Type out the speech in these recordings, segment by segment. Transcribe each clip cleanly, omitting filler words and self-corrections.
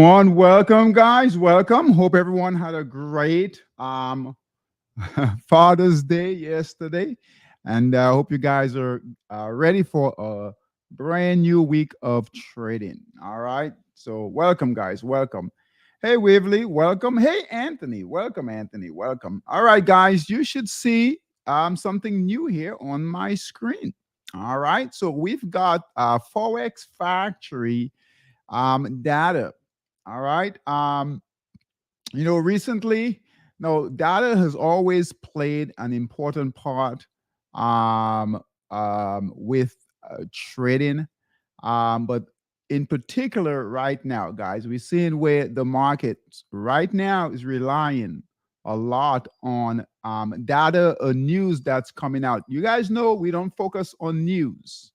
everyone. Welcome, guys. Welcome. Hope everyone had a great Father's Day yesterday, and I hope you guys are ready for a brand new week of trading. All right. So, welcome, guys. Welcome. Hey, Waverly. Welcome. Hey, Anthony. Welcome, Anthony. Welcome. All right, guys. You should see something new here on my screen. All right. So we've got Forex Factory data. All right. Recently, no, data has always played an important part with trading. But in particular, right now, guys, we're seeing where the market right now is relying a lot on data or news that's coming out. You guys know we don't focus on news.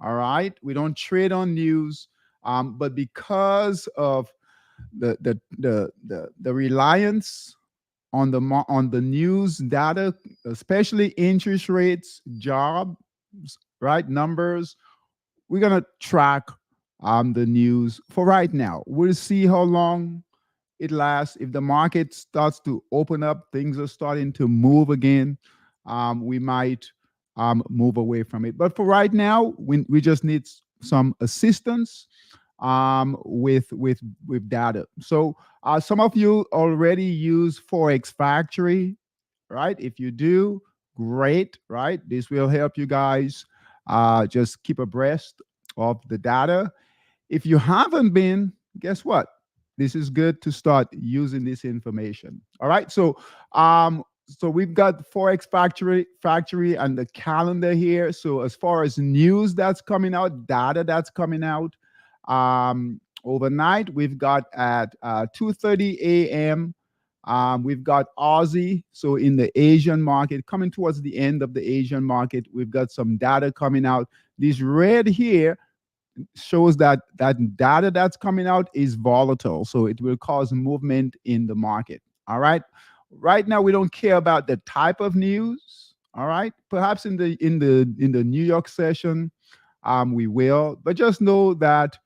All right. We don't trade on news. But because of the reliance on the news data, especially interest rates, jobs, right, numbers, we're gonna track the news for right now. We'll see how long it lasts. If the market starts to open up, things are starting to move again, we might move away from it. But for right now, we just need some assistance with data. So some of you already use Forex Factory, right? If you do, great, right? This will help you guys just keep abreast of the data. If you haven't been, guess what? This is good to start using this information. All right. So we've got Forex Factory and the calendar here. So as far as news that's coming out, data that's coming out, overnight we've got at 2:30 a.m. We've got Aussie. So in the Asian market, coming towards the end of the Asian market, we've got some data coming out. This red here shows that data that's coming out is volatile, so it will cause movement in the market. All right. Right now we don't care about the type of news. All right. Perhaps in the New York session we will, but just know that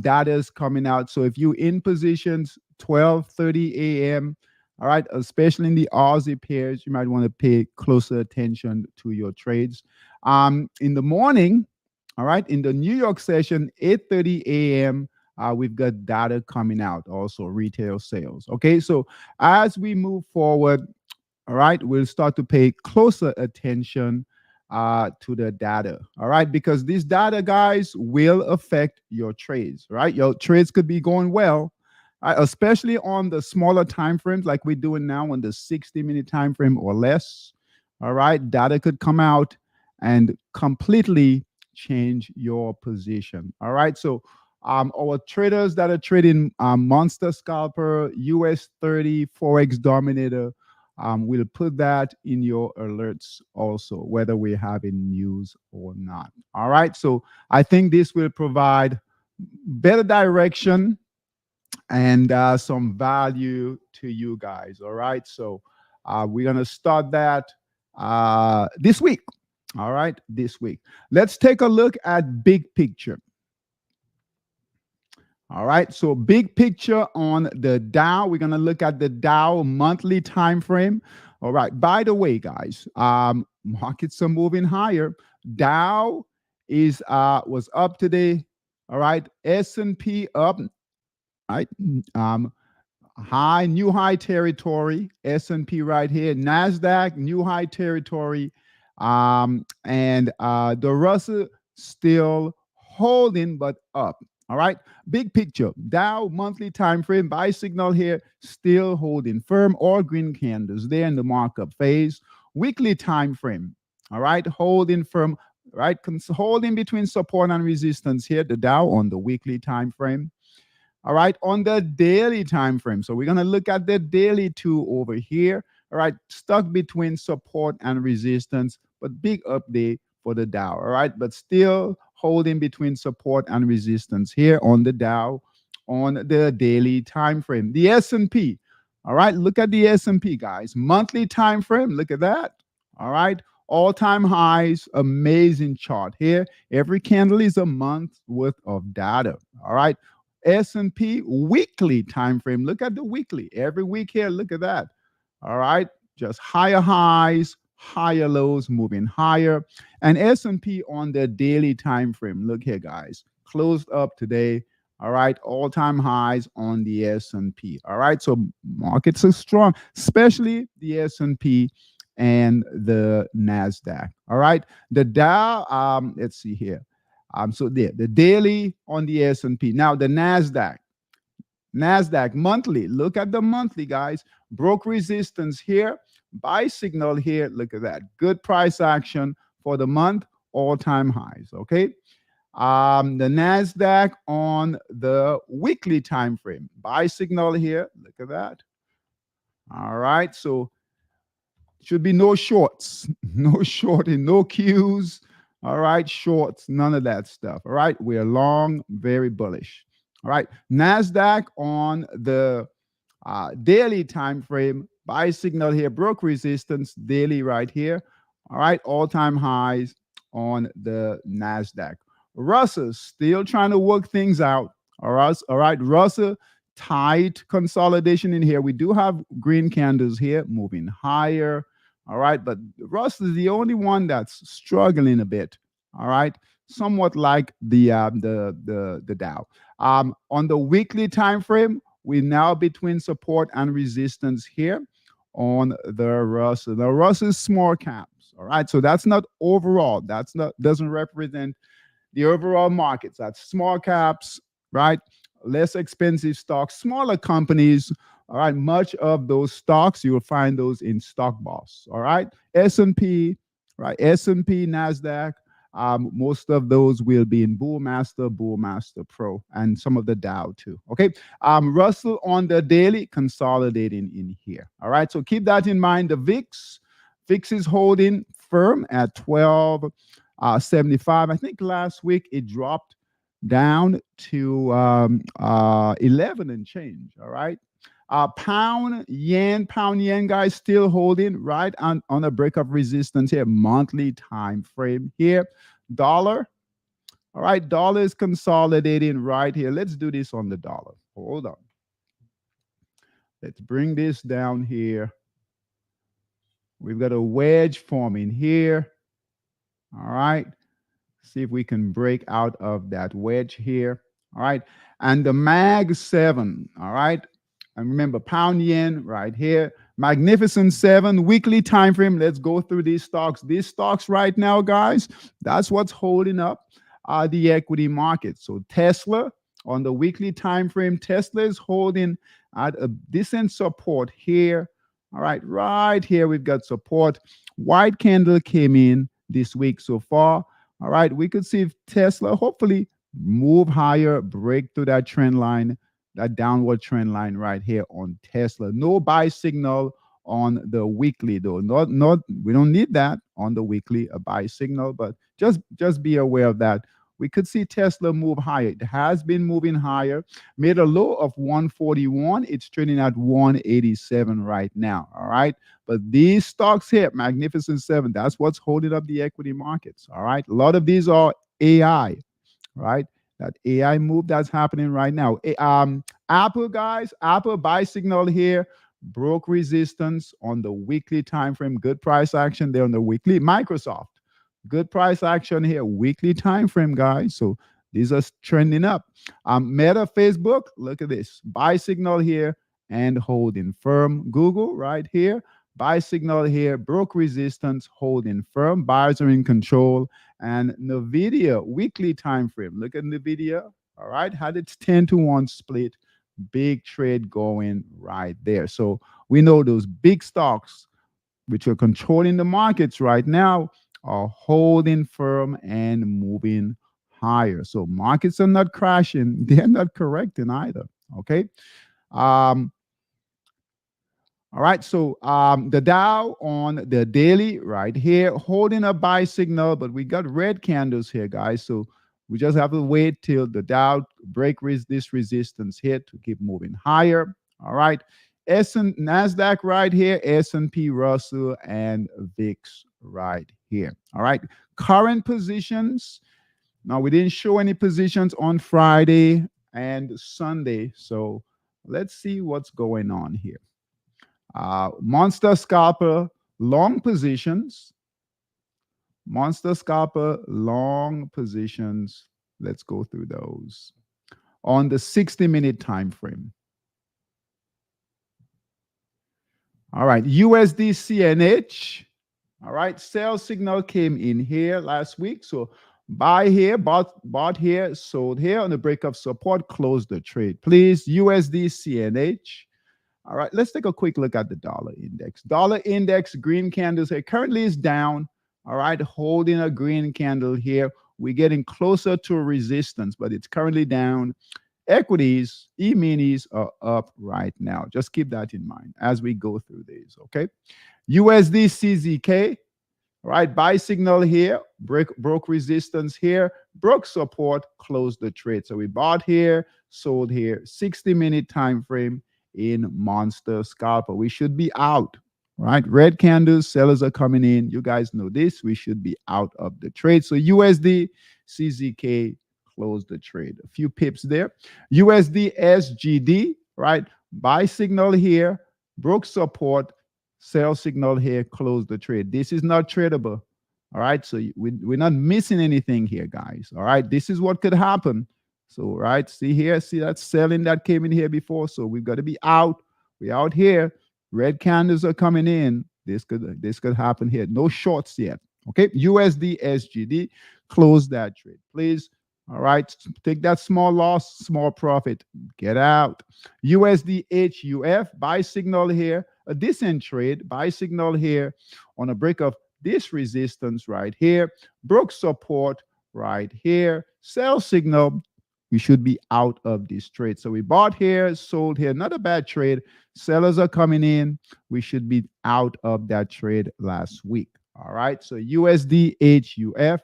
data is coming out. So if you're in positions 12:30 a.m., all right, especially in the Aussie pairs, you might want to pay closer attention to your trades. In the morning, all right, in the New York session, 8:30 a.m., we've got data coming out, also retail sales. Okay, so as we move forward, all right, we'll start to pay closer attention to the data. All right, because this data, guys, will affect your trades. Right, your trades could be going well, especially on the smaller time frames, like we're doing now on the 60-minute time frame or less. All right, data could come out and completely change your position. All right, so our traders that are trading Monster Scalper, US 30, Forex Dominator, we'll put that in your alerts also, whether we're having news or not. All right, so I think this will provide better direction and some value to you guys. All right, so we're gonna start that this week. All right, this week. Let's take a look at big picture. All right, so big picture on the Dow. We're gonna look at the Dow monthly time frame. All right. By the way, guys, markets are moving higher. Dow was up today. All right, S&P up. All right, new high territory. S&P right here. Nasdaq new high territory. And the Russell still holding but up. All right, big picture. Dow monthly time frame, buy signal here, still holding firm. All green candles there in the markup phase. Weekly time frame, all right, holding firm, right, holding between support and resistance here. The Dow on the weekly time frame. All right, on the daily time frame. So we're gonna look at the daily two over here. All right, stuck between support and resistance, but big update for the Dow. All right, but still holding between support and resistance here on the Dow on the daily time frame. The S&P, all right, look at the S&P, guys. Monthly time frame, look at that. All right, all-time highs, amazing chart here. Every candle is a month worth of data. All right, S&P weekly time frame. Look at the weekly. Every week here, look at that. All right, just higher highs, higher lows, moving higher. And S&P on the daily time frame. Look here, guys. Closed up today. All right, all-time highs on the S&P. All right, so markets are strong, especially the S&P and the Nasdaq. All right, the Dow. Let's see here. So there, the daily on the S&P. Now the Nasdaq monthly. Look at the monthly, guys. Broke resistance here, buy signal here. Look at that. Good price action for the month, all-time highs. Okay. The Nasdaq on the weekly time frame, buy signal here. Look at that. All right. So should be no shorts, no shorting, no Qs. All right, shorts, none of that stuff. All right, we're long, very bullish. All right, Nasdaq on the daily time frame, buy signal here, broke resistance daily right here. All right, all-time highs on the Nasdaq. Russell still trying to work things out. All right, Russell tight consolidation in here. We do have green candles here moving higher. All right, but Russell is the only one that's struggling a bit. All right, somewhat like the Dow. On the weekly time frame, we're now between support and resistance here on the Russell. The Russell is small caps. All right, so that's not overall. That's not doesn't represent the overall markets. That's small caps, right? Less expensive stocks, smaller companies. All right, much of those stocks you will find those in Stock Boss. All right, S&P, right? S&P, Nasdaq. Most of those will be in Bullmaster Pro, and some of the Dow too. Okay. Russell on the daily consolidating in here. All right. So keep that in mind. The VIX is holding firm at 12.75. I think last week it dropped down to 11 and change. All right. Pound yen, guys, still holding right on a break of resistance here, monthly time frame here. Dollar, all right, dollar is consolidating right here. Let's do this on the dollar. Hold on. Let's bring this down here. We've got a wedge forming here. All right. See if we can break out of that wedge here. All right. And the MAG 7, all right. And remember, pound yen right here. Magnificent 7 weekly time frame. Let's go through these stocks. These stocks right now, guys, that's what's holding up the equity market. So Tesla on the weekly time frame, Tesla is holding at a decent support here. All right here we've got support. White candle came in this week so far. All right, we could see if Tesla hopefully move higher, break through that trend line, that downward trend line right here on Tesla. No buy signal on the weekly though. Not we don't need that on the weekly, a buy signal, but just be aware of that. We could see Tesla move higher. It has been moving higher, made a low of 141. It's trading at 187 right now. All right. But these stocks here, Magnificent 7, that's what's holding up the equity markets. All right. A lot of these are AI, right? That AI move that's happening right now. Apple, guys, Apple buy signal here, broke resistance on the weekly time frame. Good price action there on the weekly. Microsoft, good price action here, weekly time frame, guys. So these are trending up. Meta, Facebook, look at this. Buy signal here and holding firm. Google right here. Buy signal here, broke resistance, holding firm. Buyers are in control. And NVIDIA, weekly time frame. Look at NVIDIA. All right, had its 10-to-1 split. Big trade going right there. So we know those big stocks, which are controlling the markets right now, are holding firm and moving higher. So markets are not crashing. They're not correcting either. Okay. All right, so the Dow on the daily right here, holding a buy signal, but we got red candles here, guys. So we just have to wait till the Dow break this resistance here to keep moving higher. All right, NASDAQ right here, S&P, Russell, and VIX right here. All right, current positions. Now, we didn't show any positions on Friday and Sunday. So let's see what's going on here. Monster scalper, long positions. Monster scalper, long positions. Let's go through those on the 60-minute time frame. All right, USD CNH. All right, sell signal came in here last week. So buy here, bought here, sold here on the break of support, close the trade. Please, USD CNH. All right, let's take a quick look at the dollar index. Dollar index, green candles here, currently is down. All right, holding a green candle here. We're getting closer to resistance, but it's currently down. Equities, E-minis are up right now. Just keep that in mind as we go through these, okay? USD CZK, right? Buy signal here, broke resistance here, broke support, closed the trade. So we bought here, sold here, 60-minute time frame in monster scalper. We should be out, right? Red candles, sellers are coming in. You guys know this. We should be out of the trade. So USD CZK closed the trade. A few pips there. USD SGD, right? Buy signal here, broke support, sell signal here, close the trade. This is not tradable. All right. So we're not missing anything here, guys. All right. This is what could happen. So, right. See here, see that selling that came in here before. So we've got to be out. We're out here. Red candles are coming in. This could happen here. No shorts yet. Okay. USD SGD, close that trade, please. All right. Take that small loss, small profit. Get out. USD HUF, buy signal here. A decent trade, buy signal here on a break of this resistance right here. Broke support right here. Sell signal. We should be out of this trade. So we bought here, sold here. Not a bad trade. Sellers are coming in. We should be out of that trade last week. All right. So USD HUF,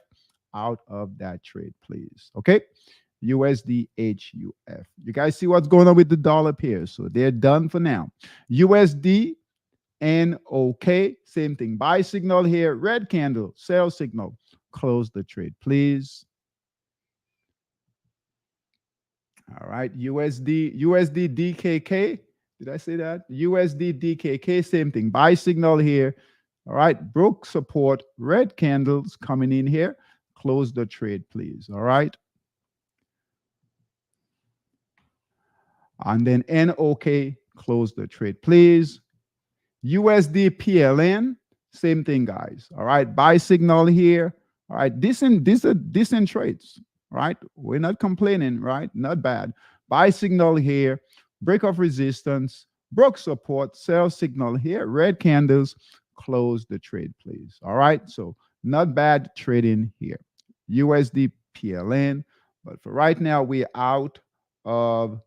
out of that trade, please. Okay. USD HUF. You guys see what's going on with the dollar pairs? So they're done for now. USD NOK, same thing. Buy signal here, red candle, sell signal. Close the trade, please. All right. USD DKK. Did I say that? USD DKK, same thing. Buy signal here. All right. Broke support, red candles coming in here. Close the trade, please. All right. And then NOK, close the trade, please. USD PLN, same thing, guys. All right. Buy signal here. All right. Decent trades, right? We're not complaining, right? Not bad. Buy signal here. Break of resistance. Broke support. Sell signal here. Red candles. Close the trade, please. All right. So not bad trading here. USD PLN. But for right now, we're out of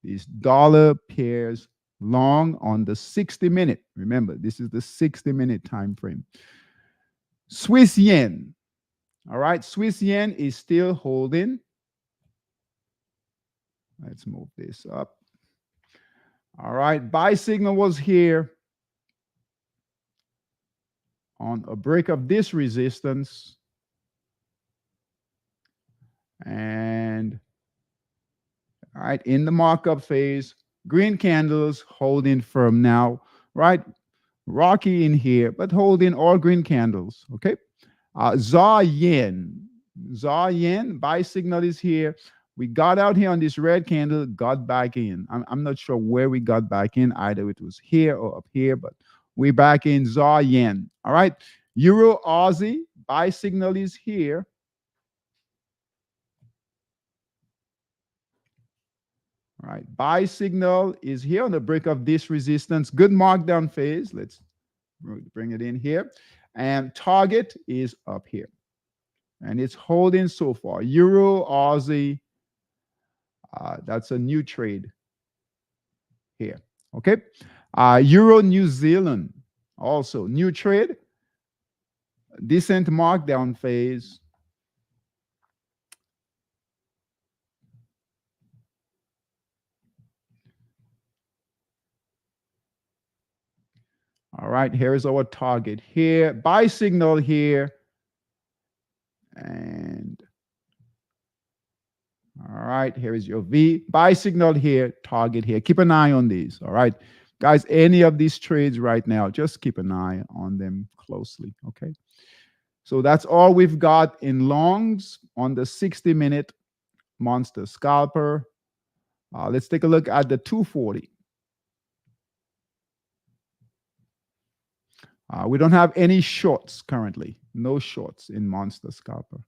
these dollar pairs long on the 60-minute. Remember, this is the 60-minute time frame. Swiss yen. All right. Swiss yen is still holding. Let's move this up. All right. Buy signal was here on a break of this resistance. And all right, in the markup phase, green candles holding firm now, right? Rocky in here, but holding all green candles, okay? ZAR yen, buy signal is here. We got out here on this red candle, got back in. I'm not sure where we got back in. Either it was here or up here, but we're back in ZAR yen, all right? Euro Aussie, buy signal is here. All right, buy signal is here on the break of this resistance. Good markdown phase. Let's bring it in here. And target is up here. And it's holding so far. Euro, Aussie, that's a new trade here. Okay. Euro, New Zealand, also new trade. Decent markdown phase. All right, here's our target here. Buy signal here. And All right, here is your V. Buy signal here, target here. Keep an eye on these. All right, guys, any of these trades right now, just keep an eye on them closely. Okay. So that's all we've got in longs on the 60-minute monster scalper. Let's take a look at the 240. We don't have any shorts currently. No shorts in monster scalper.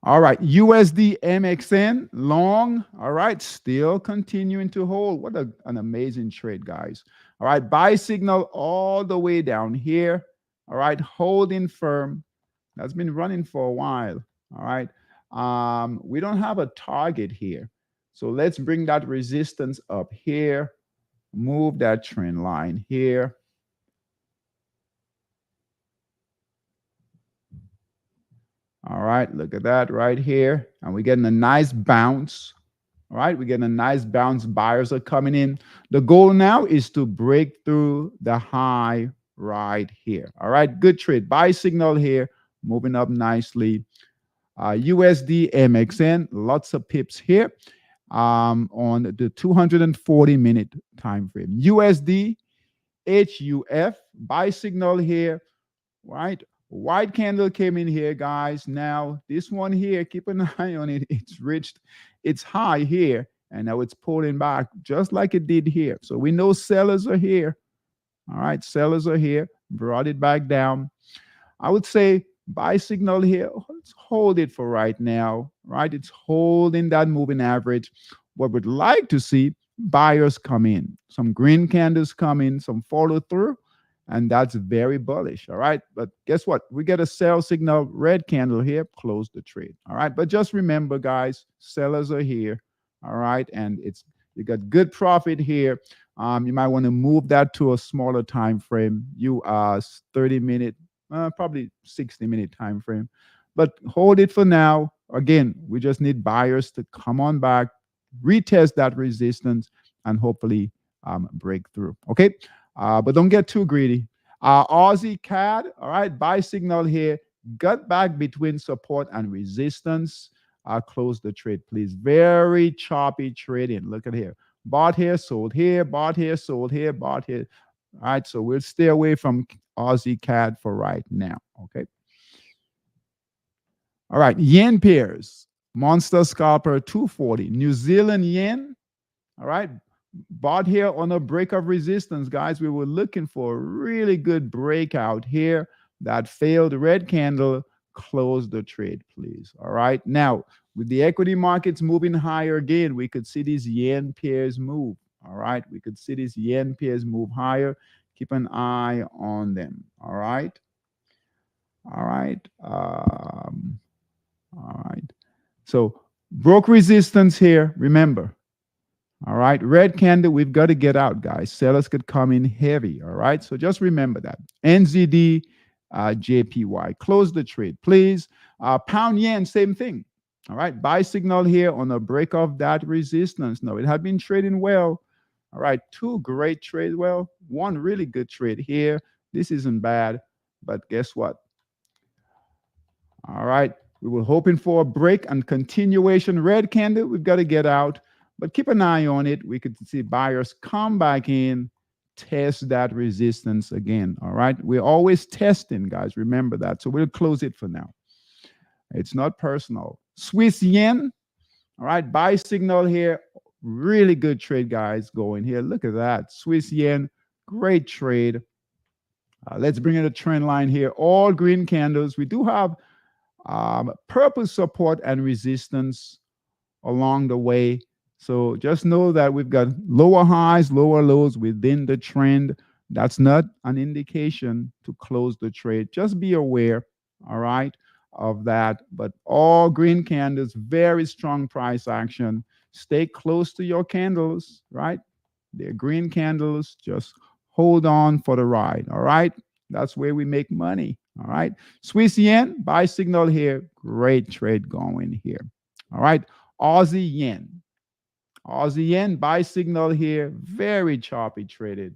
All right, USD MXN long. All right, still continuing to hold. What an amazing trade, guys. All right, buy signal all the way down here. All right, holding firm. That's been running for a while. All right, we don't have a target here. So let's bring that resistance up here. Move that trend line here. All right, look at that right here. And we're getting a nice bounce. All right, we're getting a nice bounce. Buyers are coming in. The goal now is to break through the high right here. All right, good trade. Buy signal here, moving up nicely. USD MXN, lots of pips here on the 240-minute time frame. USD HUF, buy signal here, right? White candle came in here, guys. Now, this one here, keep an eye on it. It's reached its high here, and now it's pulling back just like it did here. So we know sellers are here. All right, sellers are here, brought it back down. I would say buy signal here. Let's hold it for right now, right? It's holding that moving average. What we'd like to see, buyers come in, some green candles come in, some follow through, and that's very bullish. All right, but guess what? We get a sell signal, red candle here, close the trade. All right, but just remember, guys, sellers are here. All right, and you got good profit here. You might want to move that to a smaller time frame. 30-minute, probably 60-minute time frame, but hold it for now. Again, we just need buyers to come on back, retest that resistance, and hopefully break through. Okay. But don't get too greedy. Aussie CAD, all right, buy signal here. Gut back between support and resistance. Close the trade, please. Very choppy trading. Look at here. Bought here, sold here, bought here, sold here, bought here. All right, so we'll stay away from Aussie CAD for right now. Okay. All right, yen pairs. Monster scalper 240. New Zealand yen. All right. Bought here on a break of resistance, guys. We were looking for a really good breakout here. That failed. Red candle, close the trade, please. All right. Now, with the equity markets moving higher again, we could see these yen pairs move. All right. We could see these yen pairs move higher. Keep an eye on them. All right. All right. All right. So, broke resistance here. Remember. All right, red candle, we've got to get out, guys. Sellers could come in heavy. All right, so just remember that. NZD, JPY, close the trade, please. Pound yen, same thing. All right, buy signal here on a break of that resistance. No, it had been trading well. All right, two great trades. Well, one really good trade here. This isn't bad, but guess what? All right, we were hoping for a break and continuation. Red candle, we've got to get out. But keep an eye on it. We could see buyers come back in, test that resistance again. All right. We're always testing, guys. Remember that. So we'll close it for now. It's not personal. Swiss yen. All right. Buy signal here. Really good trade, guys, going here. Look at that. Swiss yen. Great trade. Let's bring in a trend line here. All green candles. We do have purple support and resistance along the way. So just know that we've got lower highs, lower lows within the trend. That's not an indication to close the trade. Just be aware, all right, of that. But all green candles, very strong price action. Stay close to your candles, right? They're green candles. Just hold on for the ride, all right? That's where we make money, all right? Swiss yen, buy signal here. Great trade going here, all right? Aussie yen. Aussie yen, buy signal here. Very choppy traded.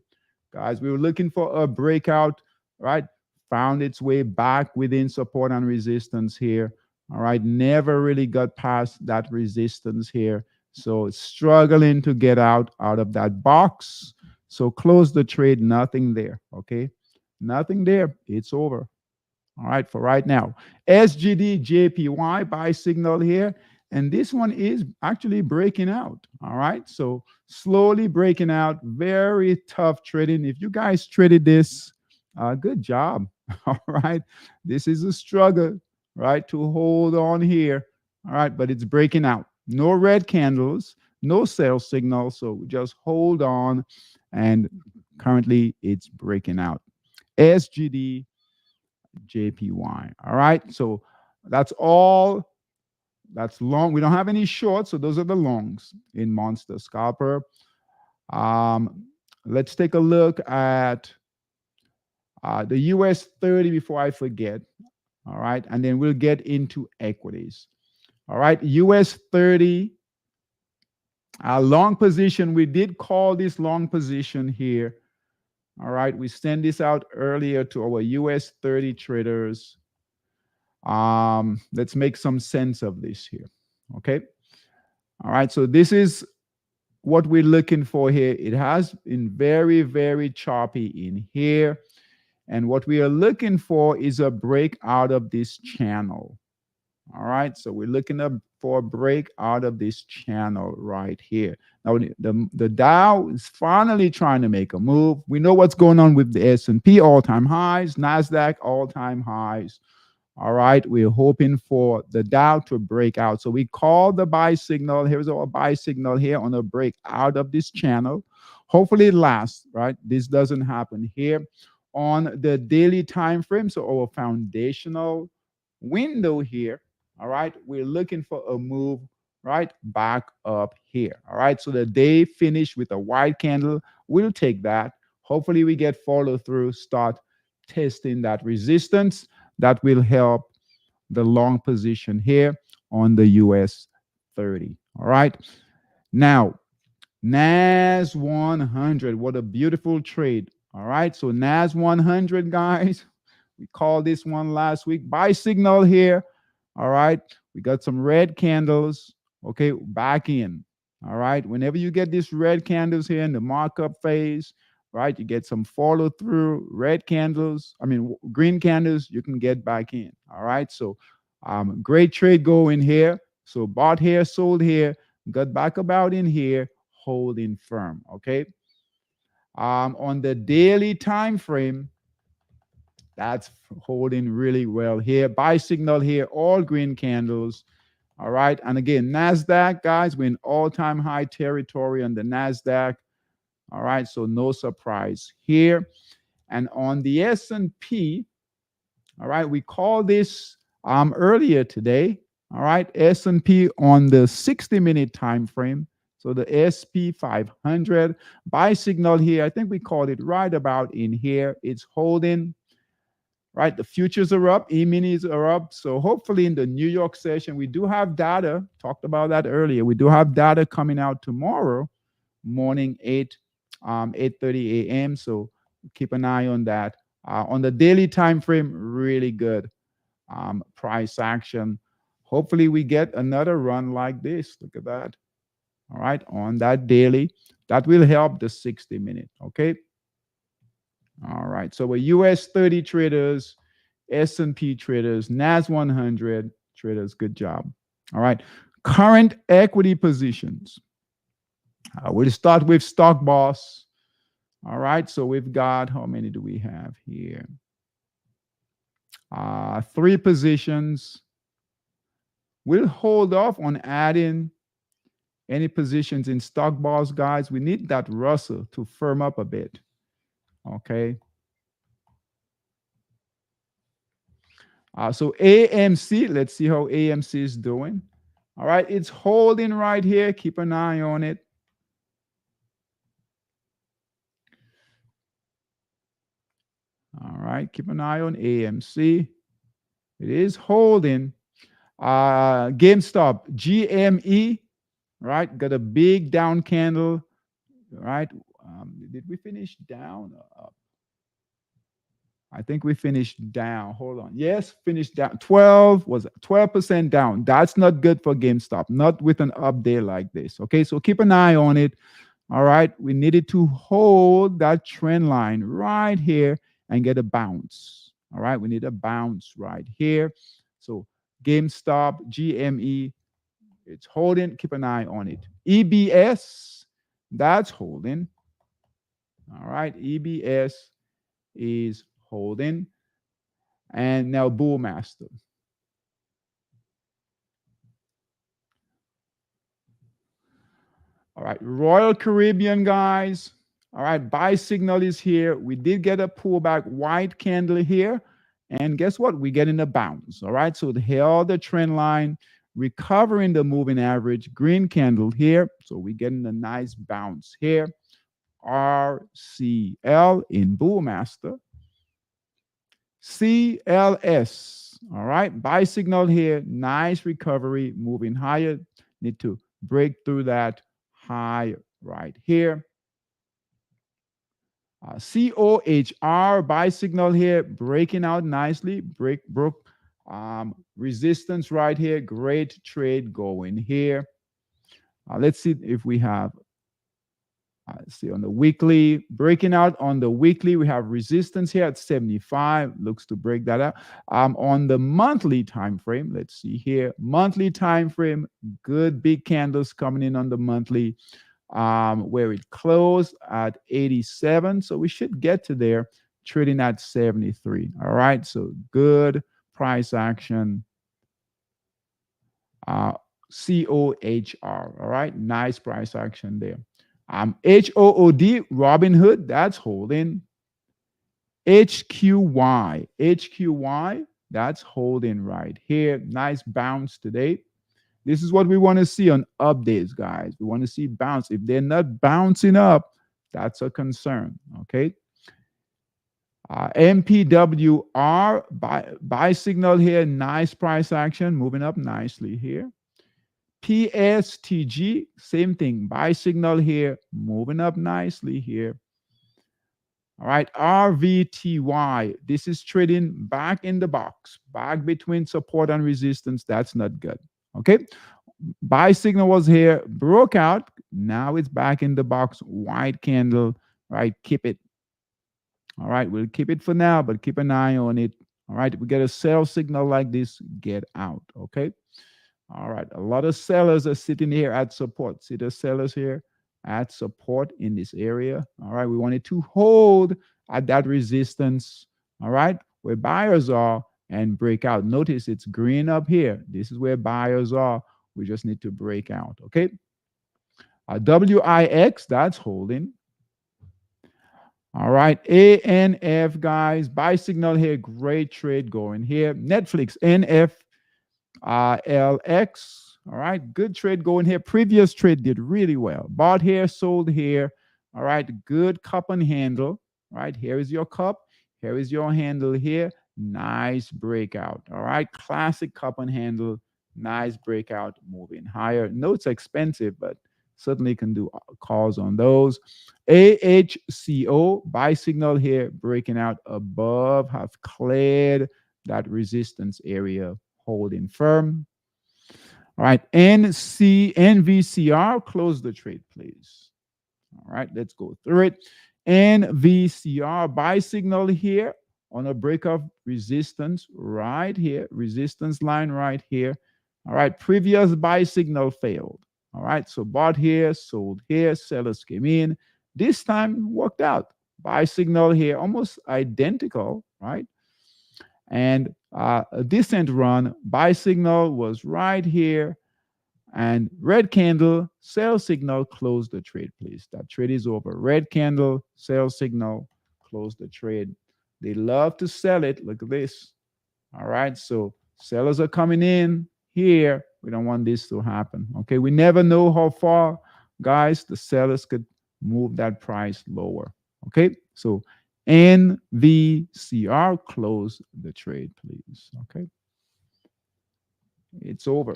Guys, we were looking for a breakout, right? Found its way back within support and resistance here. All right, never really got past that resistance here. So struggling to get out of that box. So close the trade, nothing there. Okay, nothing there. It's over. All right, for right now. SGD JPY buy signal here. And this one is actually breaking out. All right, so slowly breaking out. Very tough trading. If you guys traded this, good job. All right, this is a struggle, right, to hold on here. All right, but it's breaking out. No red candles, no sell signal. So just hold on. And currently it's breaking out. SGD JPY. All right. So that's all. That's long. We don't have any shorts. So those are the longs in Monster Scalper. Um, let's take a look at the US 30 before I forget. All right. And then we'll get into equities. All right. US 30. Long position. We did call this long position here. All right. We sent this out earlier to our US 30 traders. Let's make some sense of this here. Okay. All right. So this is what we're looking for here. It has been very, very choppy in here. And what we are looking for is a break out of this channel. All right. So we're looking up for a break out of this channel right here. Now, the Dow is finally trying to make a move. We know what's going on with the S&P all-time highs, NASDAQ all-time highs. All right, we're hoping for the Dow to break out. So we call the buy signal. Here's our buy signal here on a break out of this channel. Hopefully it lasts, right? This doesn't happen here on the daily time frame. So our foundational window here, all right, we're looking for a move right back up here. All right, so the day finished with a white candle. We'll take that. Hopefully we get follow through, start testing that resistance. That will help the long position here on the US 30. All right. Now, NAS 100. What a beautiful trade. All right. So NAS 100, guys. We called this one last week. Buy signal here. All right. We got some red candles. Okay. Back in. All right. Whenever you get these red candles here in the markup phase, right, you get some follow through, red candles, green candles, you can get back in. All right. So great trade going here. So bought here, sold here, got back about in here, holding firm. Okay. On the daily time frame, that's holding really well here. Buy signal here, all green candles. All right. And again, NASDAQ, guys, we're in all-time high territory on the NASDAQ. All right. So no surprise here. And on the S&P, all right, we called this earlier today. All right. S&P on the 60-minute time frame. So the SP 500 buy signal here. I think we called it right about in here. It's holding. Right, the futures are up, E-minis are up. So hopefully in the New York session, we do have data. Talked about that earlier. We do have data coming out tomorrow morning, 8:30 a.m. So keep an eye on that. On the daily time frame, really good price action. Hopefully we get another run like this. Look at that. All right, on that daily, that will help the 60-minute. Okay. All right. So we're US 30 traders, S&P traders, NAS 100 traders. Good job. All right. Current equity positions. We'll start with Stock Boss. All right. So we've got, how many do we have here? 3 positions. We'll hold off on adding any positions in Stock Boss, guys. We need that Russell to firm up a bit. Okay. So AMC, let's see how AMC is doing. All right, it's holding right here. Keep an eye on it. All right, keep an eye on AMC. It is holding. GameStop, GME, right? Got a big down candle, right? Did we finish down or up? I think we finished down. Hold on. Yes, finished down. 12 was 12% down. That's not good for GameStop, not with an update like this. Okay, so keep an eye on it. All right, we needed to hold that trend line right here and get a bounce. All right, we need a bounce right here. So GameStop, GME, it's holding. Keep an eye on it. EBS, that's holding. All right, EBS is holding. And now Bullmaster. All right, Royal Caribbean, guys. All right, buy signal is here. We did get a pullback white candle here. And guess what? We're getting a bounce. All right, so it held the trend line, recovering the moving average, green candle here. So we're getting a nice bounce here. RCL in Bullmaster. CLS. All right, buy signal here. Nice recovery, moving higher. Need to break through that high right here. COHR, buy signal here, breaking out nicely. Broke resistance right here. Great trade going here. Let's see if we have. Let's see on the weekly, breaking out on the weekly, we have resistance here at 75. Looks to break that out. On the monthly time frame, let's see here. Monthly time frame, good big candles coming in on the monthly, where it closed at 87. So we should get to there, trading at 73. All right, so good price action. COHR. All right, nice price action there. HOOD, Robinhood, that's holding. HQY, that's holding right here. Nice bounce today. This is what we want to see on updates, guys. We want to see bounce. If they're not bouncing up, that's a concern. Okay. MPWR, buy signal here. Nice price action, moving up nicely here. PSTG, same thing. Buy signal here, moving up nicely here. All right, RVTY, this is trading back in the box, back between support and resistance. That's not good. Okay, buy signal was here, broke out. Now it's back in the box, white candle. Right, keep it. All right, we'll keep it for now, but keep an eye on it. All right, we get a sell signal like this, get out. Okay. All right, a lot of sellers are sitting here at support. See the sellers here at support in this area. All right, we wanted to hold at that resistance. All right, where buyers are and break out. Notice it's green up here. This is where buyers are. We just need to break out. Okay. WIX, that's holding. All right, ANF, guys, buy signal here. Great trade going here. Netflix, NF. LX. All right, good trade going here. Previous trade did really well. Bought here, sold here. All right, good cup and handle. All right, here is your cup. Here is your handle here. Nice breakout. All right, classic cup and handle. Nice breakout, moving higher. No, it's expensive, but certainly can do calls on those. AHCO, buy signal here, breaking out above, have cleared that resistance area, holding firm. All right, NVCR, close the trade, please. All right, let's go through it. NVCR, buy signal here on a break of resistance right here, resistance line right here. All right, previous buy signal failed. All right, so bought here, sold here, sellers came in. This time worked out. Buy signal here, almost identical, right? And a decent run. Buy signal was right here. And red candle, sell signal, close the trade, please. That trade is over. Red candle, sell signal, close the trade. They love to sell it. Look at this. All right, so sellers are coming in here. We don't want this to happen. Okay, we never know how far, guys, the sellers could move that price lower. Okay, so NVCR, close the trade, please. Okay, it's over.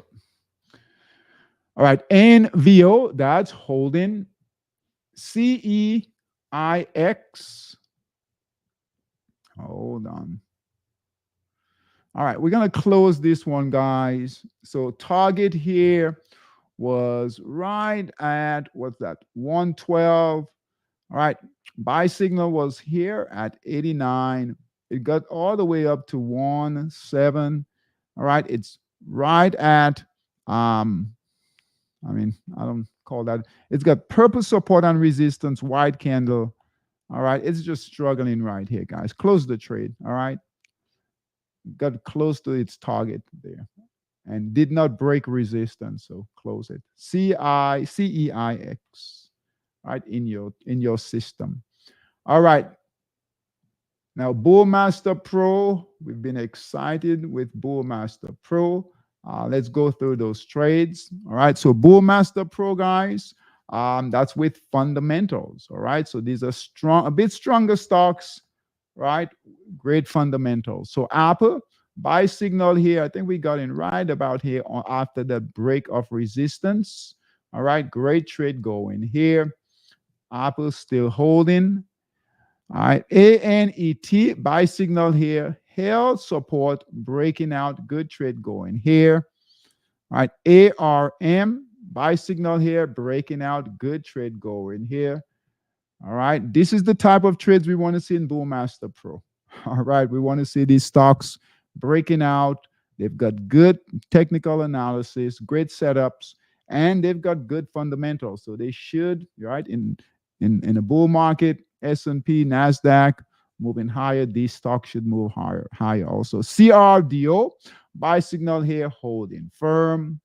All right, NVO, that's holding. CEIX. Hold on. All right, we're going to close this one, guys. So target here was right at, what's that, 112. All right, buy signal was here at 89. It got all the way up to 17. All right, it's right at, I mean, I don't call that. It's got purple support and resistance, white candle. All right, it's just struggling right here, guys. Close the trade. All right, got close to its target there and did not break resistance, so close it. CEIX, right, in your system. All right. Now, Bullmaster Pro, we've been excited with Bullmaster Pro. Let's go through those trades. All right. So Bullmaster Pro, guys, that's with fundamentals. All right. So these are strong, a bit stronger stocks, right? Great fundamentals. So Apple, buy signal here. I think we got in right about here after the break of resistance. All right. Great trade going here. Apple still holding. All right, ANET, buy signal here, held support, breaking out, good trade going here. All right, ARM, buy signal here, breaking out, good trade going here. All right, this is the type of trades we want to see in Bullmaster Pro. All right, we want to see these stocks breaking out. They've got good technical analysis, great setups, and they've got good fundamentals. So they should, right, in a bull market, S&P, NASDAQ moving higher. These stocks should move higher also. CRDO, buy signal here, holding firm.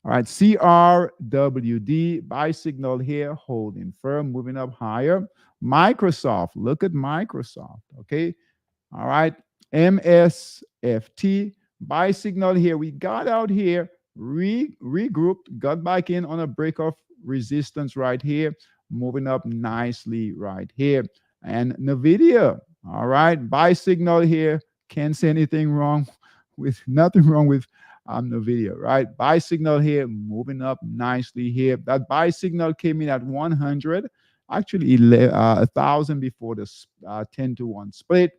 All right, CRWD, buy signal here, holding firm, moving up higher. Microsoft, look at Microsoft, okay? All right, MSFT, buy signal here. We got out here, regrouped, got back in on a break of resistance right here, moving up nicely right here. And NVIDIA, all right, buy signal here. Can't say anything wrong with, nothing wrong with NVIDIA, right? Buy signal here, moving up nicely here. That buy signal came in at 100, actually 1,000 before the 10-to-1 split.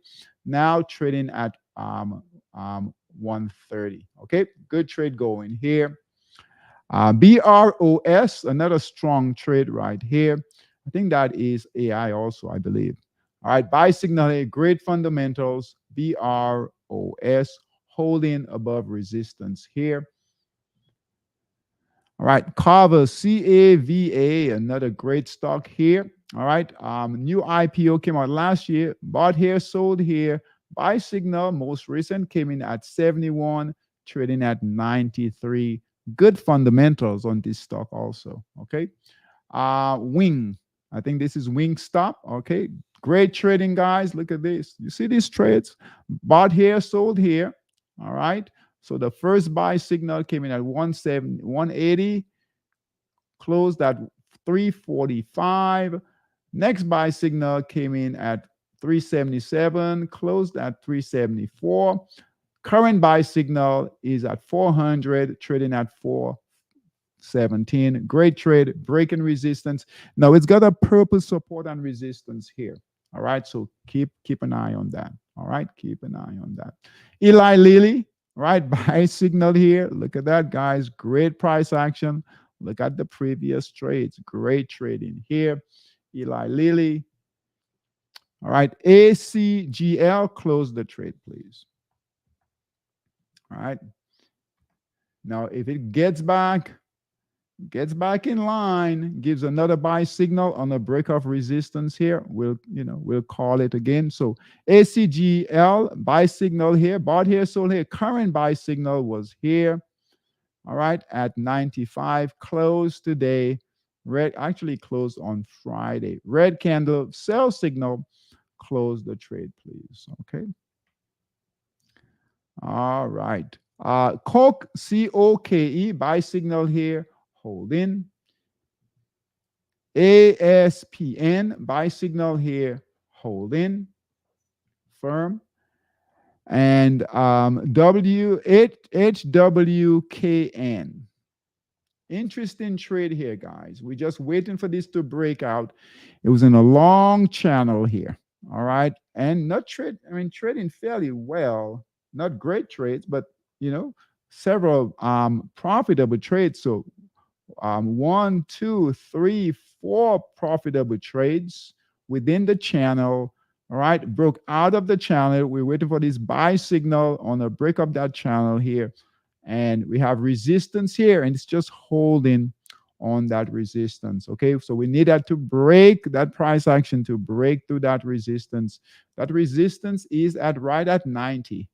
Now trading at 130. Okay, good trade going here. BROS, another strong trade right here. I think that is AI also, I believe. All right, buy signal here, great fundamentals. BROS holding above resistance here. All right, Carver, CAVA, another great stock here. All right, new IPO came out last year, bought here, sold here. Buy signal, most recent, came in at 71, trading at 93. Good fundamentals on this stock also, okay? Wing, I think this is Wingstop, okay? Great trading, guys. Look at this. You see these trades? Bought here, sold here, all right? So the first buy signal came in at 180, closed at 345. Next buy signal came in at 377, closed at 374. Current buy signal is at 400, trading at 417. Great trade, breaking resistance. Now it's got a purple support and resistance here. All right, so keep an eye on that. All right, keep an eye on that. Eli Lilly, right, buy signal here. Look at that, guys. Great price action. Look at the previous trades. Great trading here. Eli Lilly. All right, ACGL, close the trade, please. All right. Now, if it gets back in line, gives another buy signal on a break of resistance here, we'll call it again. So ACGL, buy signal here, bought here, sold here. Current buy signal was here. All right, at 95, closed today. Red actually closed on Friday. Red candle, sell signal, close the trade, please. Okay. All right. Coke, COKE, buy signal here, hold in. ASPN, buy signal here, hold in. Firm. And HWKN. Interesting trade here, guys. We're just waiting for this to break out. It was in a long channel here. All right. And not trade, I mean, trading fairly well, not great trades, but, you know, several profitable trades. So one, two, three, four profitable trades within the channel. All right, broke out of the channel. We're waiting for this buy signal on a break of that channel here. And we have resistance here, and it's just holding on that resistance. Okay, so we need that to break that price action to break through that resistance. That resistance is at right at 90.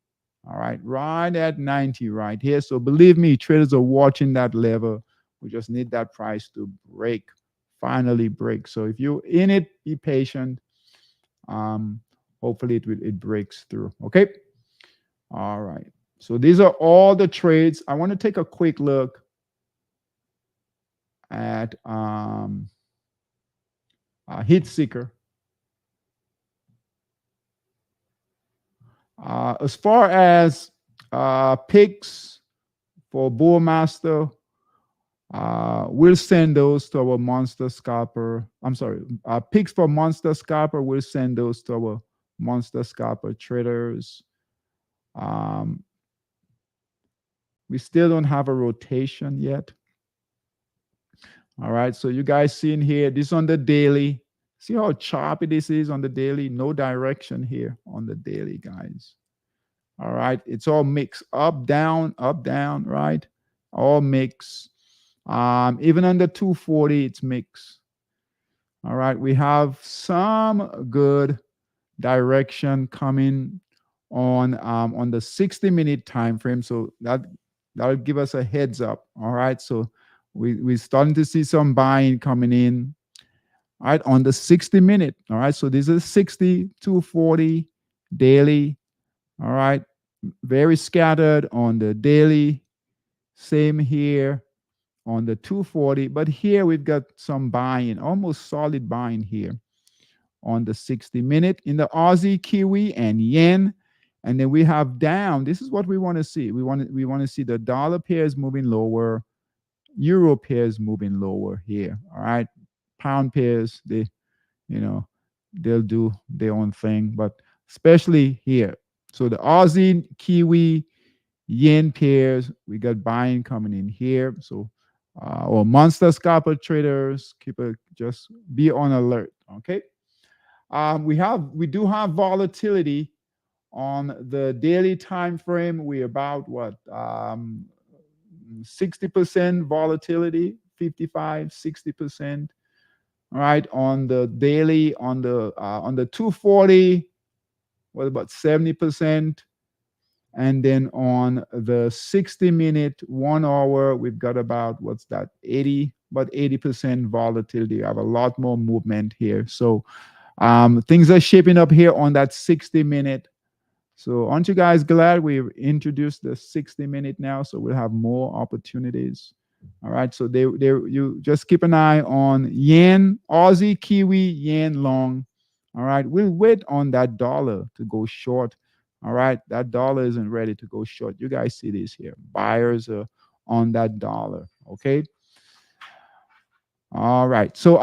All right at 90 right here. So believe me, traders are watching that level. We just need that price to break, finally break. So if you're in it, be patient. Um, Hopefully it breaks through. Okay. All right. So these are all the trades. I want to take a quick look at Heat Seeker. As far as picks for Bull Master, we'll send those to our Monster Scalper. I'm sorry, picks for Monster Scalper, we'll send those to our Monster Scalper traders. Um, we still don't have a rotation yet. All right, so you guys see in here, this on the daily. See how choppy this is on the daily? No direction here on the daily, guys. All right, it's all mixed up, down, right? All mixed. Even under 240, it's mixed. All right, we have some good direction coming on the 60-minute time frame. So that'll give us a heads up. All right, so we're starting to see some buying coming in. All right, on the 60-minute. All right, so this is 60 to 40 daily. All right, very scattered on the daily. Same here on the 240, but here we've got some buying, almost solid buying here on the 60-minute in the Aussie, Kiwi, and yen. And then we have down. This is what we want to see. We want to see the dollar pairs moving lower, euro pairs moving lower here. All right, pound pairs, they'll do their own thing, but especially here. So the Aussie, Kiwi, yen pairs, we got buying coming in here. So or monster scalper traders, just be on alert. Okay. We do have volatility on the daily time frame. We're about what 60% volatility, 55, 60%. All right, on the daily, on the 240, what about 70%? And then on the 60-minute, 1 hour, we've got about what's that? About 80% volatility. I have a lot more movement here. So things are shaping up here on that 60-minute. So aren't you guys glad we've introduced the 60-minute now? So we'll have more opportunities. All right. So you just keep an eye on yen, Aussie, Kiwi, yen long. All right. We'll wait on that dollar to go short. All right. That dollar isn't ready to go short. You guys see this here. Buyers are on that dollar. Okay. All right. So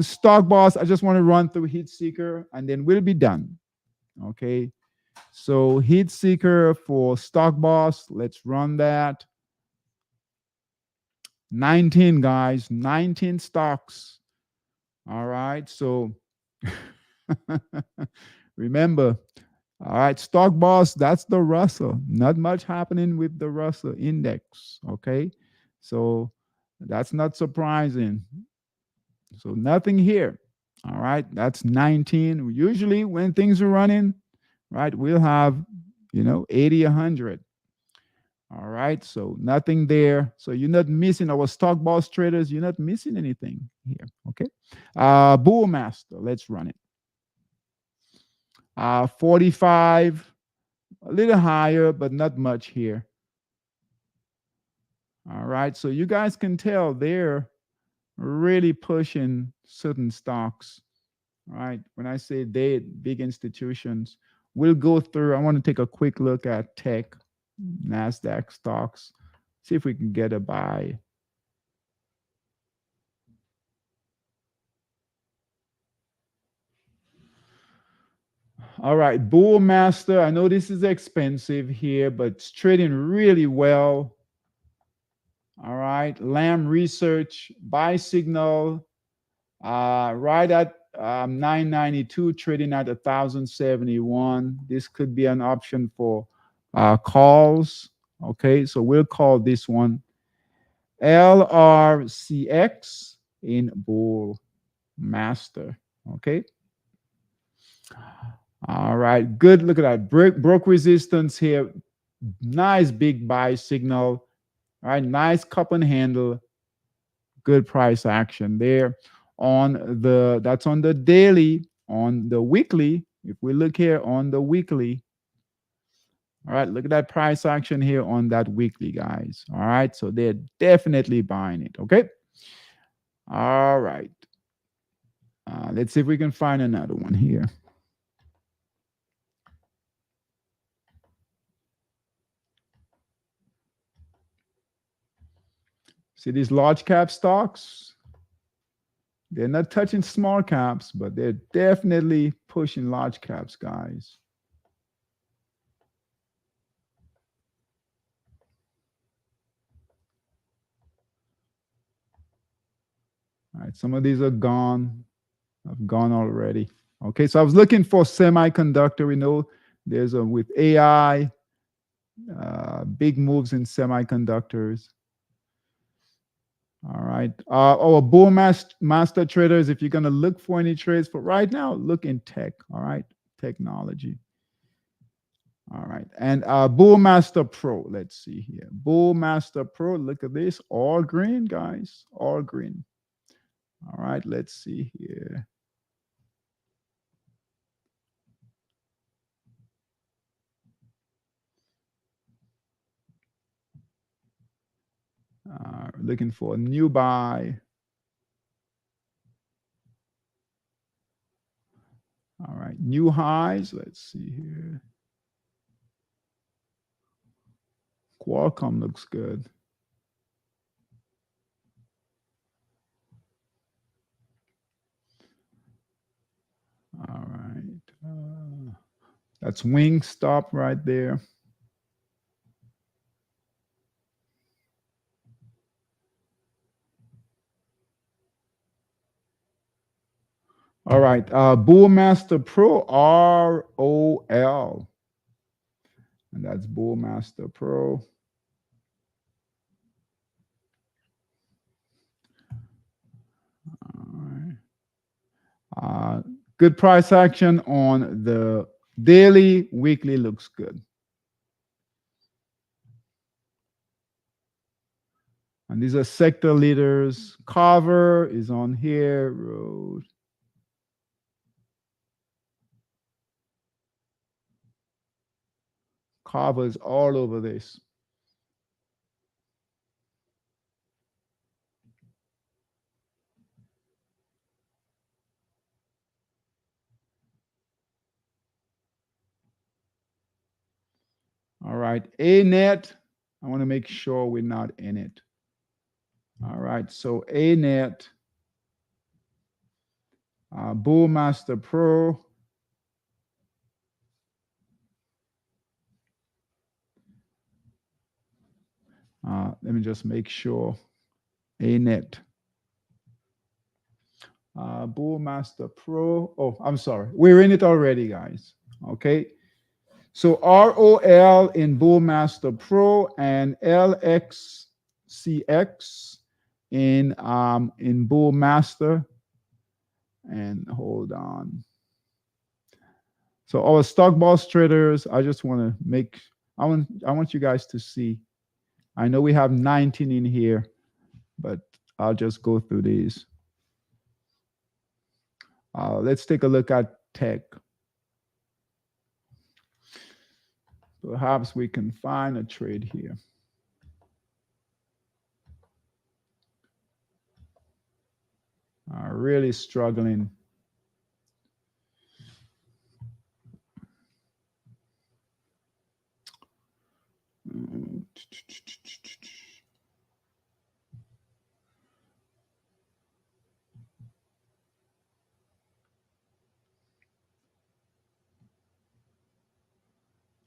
stock boss, I just want to run through Heat Seeker and then we'll be done. Okay. So Heat Seeker for stock boss, let's run that. 19 guys, 19 stocks. All right. So remember, all right, stock boss, that's the Russell. Not much happening with the Russell index. Okay. So that's not surprising. So nothing here. All right. That's 19. Usually when things are running, right, we'll have, 80, 100. All right. So nothing there. So you're not missing our stock boss traders. You're not missing anything here. Okay. Bull Master. Let's run it. 45, a little higher, but not much here. All right. So you guys can tell they're really pushing certain stocks. All right. When I say they, big institutions, we'll go through. I want to take a quick look at tech, NASDAQ stocks, see if we can get a buy. All right, Bull Master. I know this is expensive here, but it's trading really well. All right, Lamb Research, buy signal, right at 992, trading at 1,071. This could be an option for calls. Okay, so we'll call this one LRCX in Bull Master. Okay. All right, good. Look at that. Broke resistance here. Nice big buy signal. All right, nice cup and handle. Good price action there. That's on the daily. On the weekly, if we look here on the weekly, all right, look at that price action here on that weekly, guys. All right, so they're definitely buying it. Okay. All right. Let's see if we can find another one here. See these large cap stocks? They're not touching small caps, but they're definitely pushing large caps, guys. All right, some of these are gone. I've gone already. Okay, so I was looking for semiconductor. We know there's a with AI, big moves in semiconductors. All right. Bull master traders, if you're going to look for any trades for right now, look in tech. All right. Technology. All right. And Bull Master Pro. Let's see here. Bull Master Pro. Look at this. All green, guys. All green. All right. Let's see here. Looking for a new buy. All right. New highs. Let's see here. Qualcomm looks good. All right. That's Wingstop right there. All right. Bull Master Pro, ROL. And that's Bull Master Pro. All right. Good price action on the daily, weekly looks good. And these are sector leaders. Carver is on here. Road. Carver is all over this. All right. ANET. I want to make sure we're not in it. All right. So ANET. Bull Master Pro. Let me just make sure. ANET. Bull Master Pro. Oh, I'm sorry. We're in it already, guys. Okay. So ROL in Bull Master Pro and LXCX in Bull Master. And hold on. So our stock boss traders, I just want to make I want you guys to see. I know we have 19 in here, but I'll just go through these. Let's take a look at tech. Perhaps we can find a trade here. Really struggling.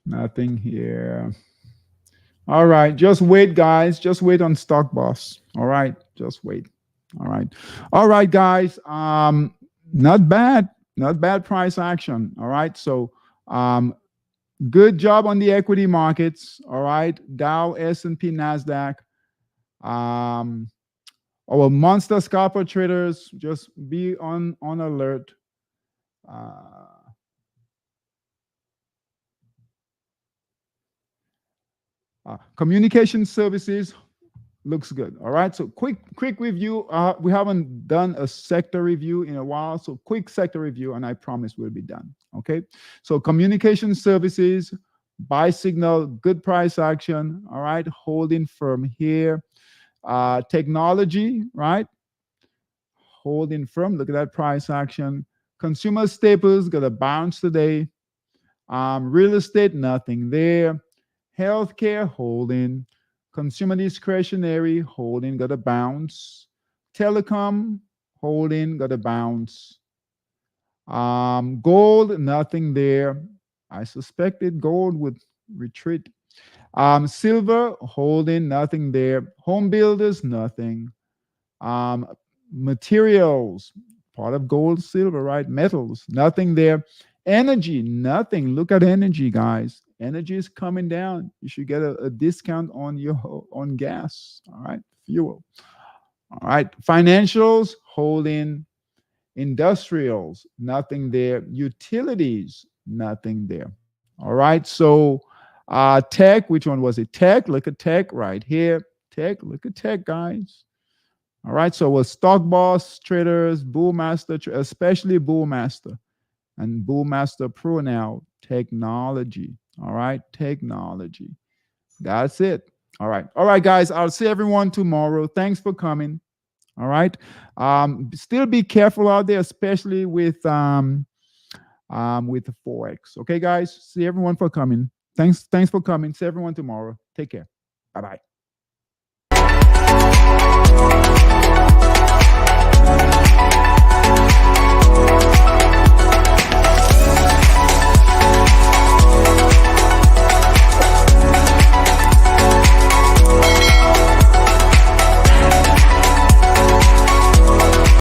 Nothing here. All right, just wait, guys. Just wait on stock boss. All right, just wait. All right, all right, guys. Not bad, not bad price action. All right, so good job on the equity markets. All right, Dow, S&P, Nasdaq. Um, our monster scalper traders, just be on alert. Uh, Communication services looks good. All right. So quick review. We haven't done a sector review in a while. So quick sector review, and I promise we'll be done. Okay. So communication services, buy signal, good price action. All right. Holding firm here. Technology, right? Holding firm. Look at that price action. Consumer staples got a bounce today. Real estate, nothing there. Healthcare, holding. Consumer discretionary, holding, got a bounce. Telecom, holding, got a bounce. Gold, nothing there. I suspected gold would retreat. Silver, holding, nothing there. Home builders, nothing. Um, Materials, part of gold, silver, right? Metals, nothing there. Energy, nothing. Look at energy, guys. Energy is coming down. You should get a discount on your on gas. All right, fuel. All right, financials, holding. Industrials, nothing there. Utilities, nothing there. All right, so tech, which one was it? Tech, look at tech right here. Tech, look at tech, guys. All right, so with stock boss traders, Bullmaster, especially Bullmaster and Bullmaster Pro now, technology. All right, technology. That's it. All right, guys. I'll see everyone tomorrow. Thanks for coming. All right. Still be careful out there, especially with the Forex. Okay, guys. See everyone for coming. Thanks for coming. See everyone tomorrow. Take care. Bye bye.